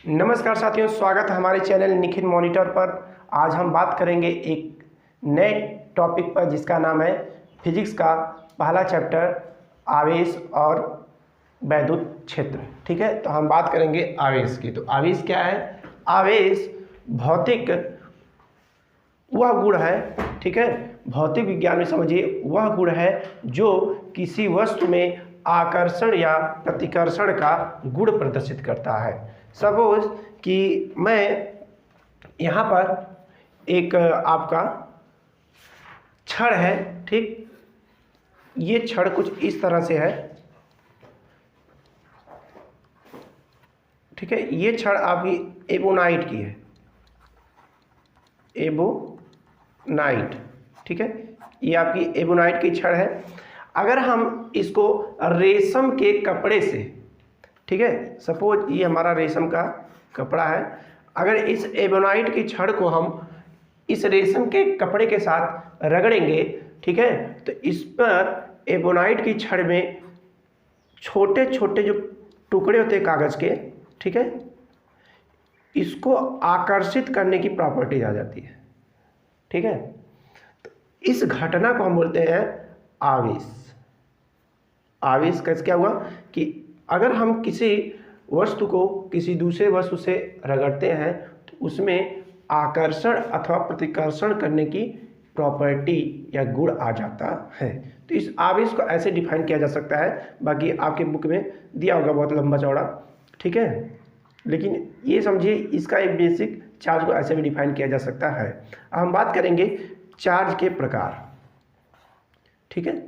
नमस्कार साथियों, स्वागत है हमारे चैनल निखिल मॉनिटर पर। आज हम बात करेंगे एक नए टॉपिक पर जिसका नाम है फिजिक्स का पहला चैप्टर आवेश और वैद्युत क्षेत्र। ठीक है, तो हम बात करेंगे आवेश की। तो आवेश क्या है? आवेश भौतिक वह गुण है, ठीक है, भौतिक विज्ञान में समझिए वह गुण है जो किसी वस्तु में आकर्षण या प्रतिकर्षण का गुण प्रदर्शित करता है। सपोज कि मैं यहाँ पर एक आपका छड़ है, ठीक, ये छड़ कुछ इस तरह से है, ठीक है, ये छड़ आपकी एबोनाइट की है, एबोनाइट, ठीक है, ये आपकी एबोनाइट की छड़ है। अगर हम इसको रेशम के कपड़े से, ठीक है, सपोज ये हमारा रेशम का कपड़ा है, अगर इस एबोनाइट की छड़ को हम इस रेशम के कपड़े के साथ रगड़ेंगे, ठीक है, तो इस पर एबोनाइट की छड़ में छोटे छोटे जो टुकड़े होते हैं कागज़ के, ठीक है, इसको आकर्षित करने की प्रॉपर्टी आ जाती है। ठीक है, तो इस घटना को हम बोलते हैं आवेश। आवेश कैसे क्या हुआ कि अगर हम किसी वस्तु को किसी दूसरे वस्तु से रगड़ते हैं तो उसमें आकर्षण अथवा प्रतिकर्षण करने की प्रॉपर्टी या गुण आ जाता है। तो इस आवेश को ऐसे डिफाइन किया जा सकता है, बाकी आपके बुक में दिया होगा बहुत लंबा चौड़ा, ठीक है, लेकिन ये समझिए इसका एक बेसिक चार्ज को ऐसे भी डिफाइन किया जा सकता है। अब हम बात करेंगे चार्ज के प्रकार। ठीक है,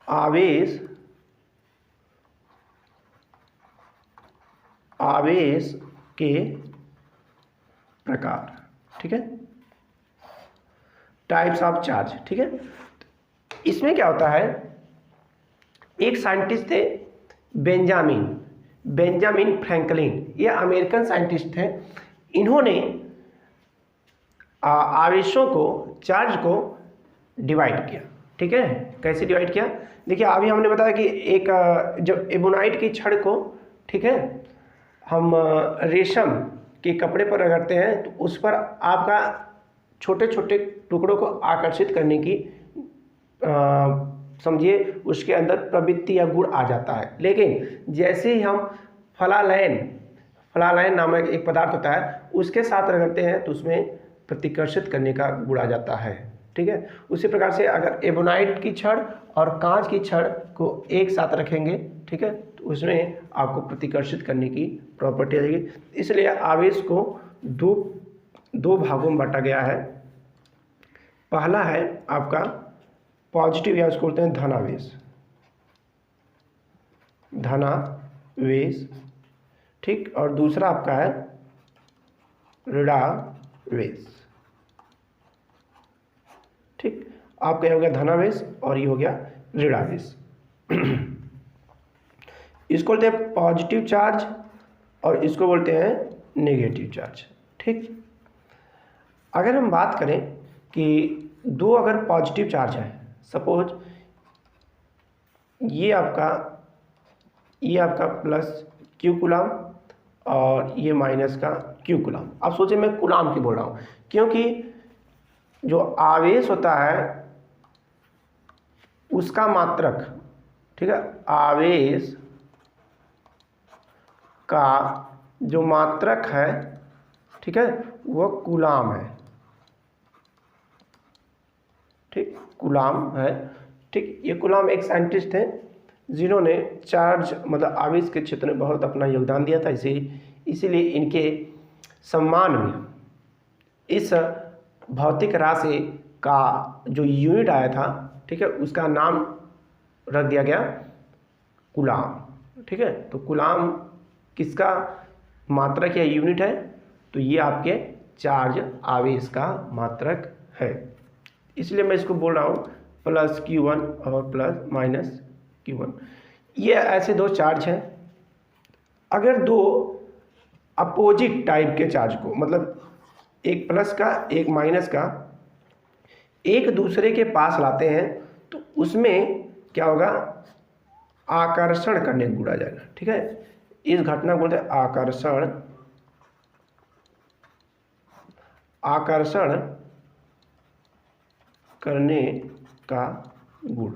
आवेश के प्रकार, ठीक है, टाइप्स ऑफ चार्ज। ठीक है, इसमें क्या होता है, एक साइंटिस्ट थे बेंजामिन फ्रैंकलिन, ये अमेरिकन साइंटिस्ट थे। इन्होंने आवेशों को, चार्ज को डिवाइड किया। ठीक है, कैसे डिवाइड किया? देखिए, अभी हमने बताया कि एक जब एबोनाइट की छड़ को, ठीक है, हम रेशम के कपड़े पर रगड़ते हैं तो उस पर आपका छोटे छोटे टुकड़ों को आकर्षित करने की समझिए उसके अंदर प्रवृत्ति या गुण आ जाता है। लेकिन जैसे ही हम फलालैन नामक एक पदार्थ होता है उसके साथ रगड़ते हैं तो उसमें प्रतिकर्षित करने का गुण आ जाता है। ठीक है, उसी प्रकार से अगर एबोनाइट की छड़ और कांच की छड़ को एक साथ रखेंगे, ठीक है, तो उसमें आपको प्रतिकर्षित करने की प्रॉपर्टी आ जाएगी। इसलिए आवेश को दो भागों में बांटा गया है। पहला है आपका पॉजिटिव, या उसको बोलते हैं धनावेश, ठीक, और दूसरा आपका है ऋणावेश। ठीक, आपका ये हो गया धनावेश और ये हो गया ऋणावेश। इसको बोलते हैं पॉजिटिव चार्ज और इसको बोलते हैं नेगेटिव चार्ज। ठीक, अगर हम बात करें कि दो अगर पॉजिटिव चार्ज है, सपोज ये आपका प्लस क्यू कूलाम और ये माइनस का क्यू कूलाम। आप सोचिए मैं कूलाम की बोल रहा हूँ क्योंकि जो आवेश होता है उसका मात्रक, ठीक है, आवेश का जो मात्रक है, ठीक है, वह कूलाम है। ठीक, कूलाम है। ठीक, ये कूलाम एक साइंटिस्ट थे जिन्होंने चार्ज मतलब आवेश के क्षेत्र में बहुत अपना योगदान दिया था। इसीलिए इनके सम्मान में इस भौतिक राशि का जो यूनिट आया था, ठीक है, उसका नाम रख दिया गया कूलाम। ठीक है, तो कूलाम किसका मात्रक या यूनिट है? तो ये आपके चार्ज आवेश का मात्रक है। इसलिए मैं इसको बोल रहा हूँ प्लस Q1 और प्लस माइनस Q1। ये ऐसे दो चार्ज हैं। अगर दो अपोजिट टाइप के चार्ज को, मतलब एक प्लस का एक माइनस का, एक दूसरे के पास लाते हैं तो उसमें क्या होगा, आकर्षण करने का गुण आ जाएगा। ठीक है, इस घटना को बोलते हैं आकर्षण आकर्षण करने का गुण।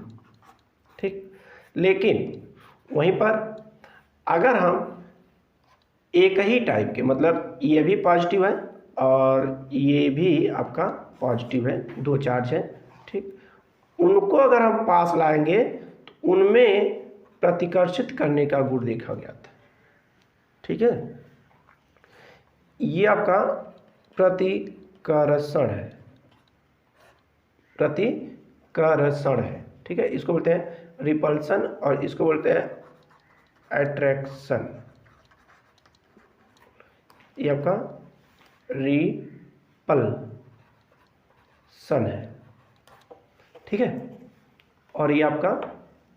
ठीक, लेकिन वहीं पर अगर हम एक ही टाइप के, मतलब ये भी पॉजिटिव है और ये भी आपका पॉजिटिव है, दो चार्ज है, ठीक, उनको अगर हम पास लाएंगे तो उनमें प्रतिकर्षित करने का गुण देखा गया था। ठीक है, ये आपका प्रतिकर्षण है, प्रतिकर्षण है। ठीक है, इसको बोलते हैं रिपल्सन और इसको बोलते हैं अट्रैक्शन। ये आपका रिपल्सन है। ठीक है, और ये आपका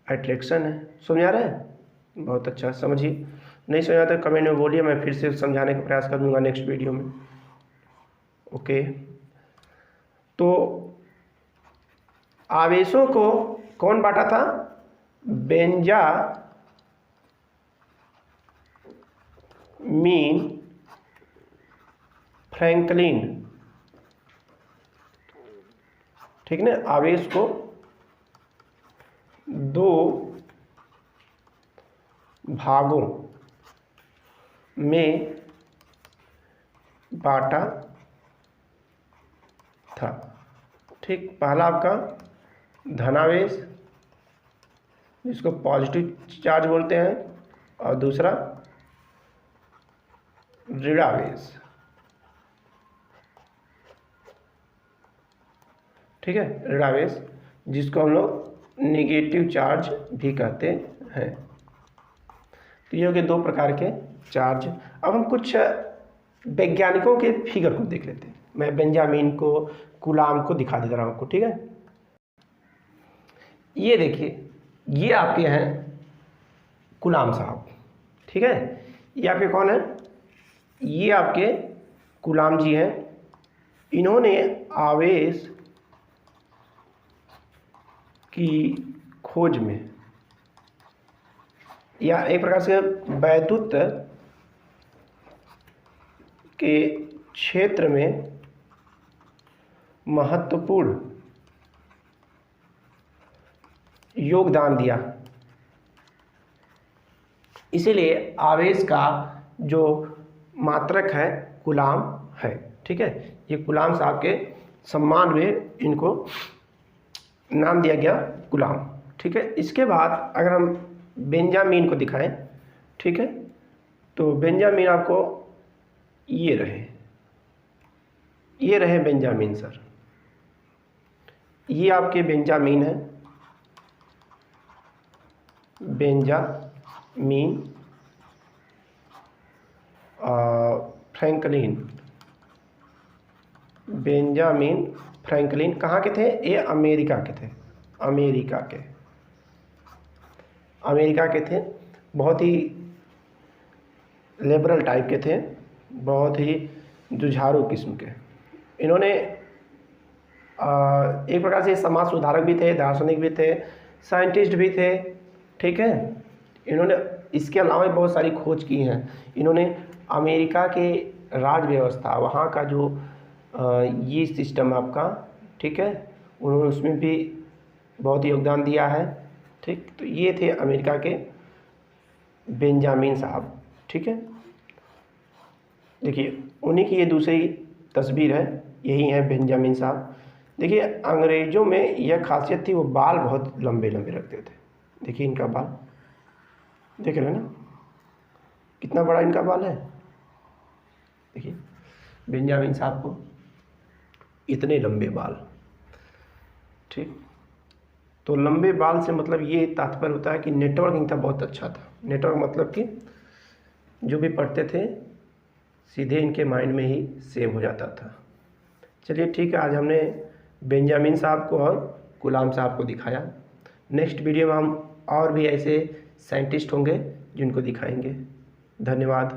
अट्रैक्शन है। समझ आ रहा है? बहुत अच्छा, समझिए। नहीं समझ आता कमेंट में बोलिए, मैं फिर से समझाने का प्रयास करूँगा नेक्स्ट वीडियो में। ओके, तो आवेशों को कौन बांटा था? Benjamin Franklin. ठीक ना, आवेश को दो भागों में बांटा था। ठीक, पहला आपका धनावेश जिसको पॉजिटिव चार्ज बोलते हैं और दूसरा ऋणावेश। ठीक है, ऋणावेश जिसको हम लोग नेगेटिव चार्ज भी कहते हैं। तो ये हो गए दो प्रकार के चार्ज। अब हम कुछ वैज्ञानिकों के फिगर को देख लेते हैं। मैं बेंजामिन को, कूलाम को दिखा दे रहा हूँ आपको। ठीक है, ये देखिए, ये आपके हैं कूलाम साहब। ठीक है, ये आपके कौन है? ये आपके कूलाम जी हैं। इन्होंने आवेश की खोज में, या एक प्रकार से वैद्युत के क्षेत्र में महत्वपूर्ण योगदान दिया। इसीलिए आवेश का जो मात्रक है कूलाम है। ठीक है, ये कूलाम साहब के सम्मान में इनको नाम दिया गया कूलाम। ठीक है, इसके बाद अगर हम बेंजामिन को दिखाएं, ठीक है, तो बेंजामिन आपको ये रहे बेंजामिन सर। ये आपके बेंजामिन है, बेंजामिन फ्रैंकलिन। बेंजामिन फ्रैंकलिन कहाँ के थे? ये अमेरिका के थे, अमेरिका के थे। बहुत ही लिबरल टाइप के थे, बहुत ही जुझारू किस्म के। इन्होंने एक प्रकार से समाज सुधारक भी थे, दार्शनिक भी थे, साइंटिस्ट भी थे। ठीक है, इन्होंने इसके अलावा बहुत सारी खोज की हैं। इन्होंने अमेरिका के राज व्यवस्था, वहाँ का जो ये सिस्टम आपका, ठीक है, उन्होंने उसमें भी बहुत योगदान दिया है। ठीक, तो ये थे अमेरिका के बेंजामिन साहब। ठीक है, देखिए उन्हीं की ये दूसरी तस्वीर है, यही है बेंजामिन साहब। देखिए अंग्रेज़ों में यह खासियत थी, वो बाल बहुत लंबे लंबे रखते थे। देखिए इनका बाल, देख रहे हैं ना कितना बड़ा इनका बाल है। देखिए बेंजामिन साहब को इतने लंबे बाल। ठीक, तो लंबे बाल से मतलब ये तात्पर्य होता है कि नेटवर्क इनका बहुत अच्छा था। नेटवर्क मतलब कि जो भी पढ़ते थे सीधे इनके माइंड में ही सेव हो जाता था। चलिए ठीक है, आज हमने बेंजामिन साहब को और कूलाम साहब को दिखाया। नेक्स्ट वीडियो में हम और भी ऐसे साइंटिस्ट होंगे जिनको दिखाएंगे। धन्यवाद।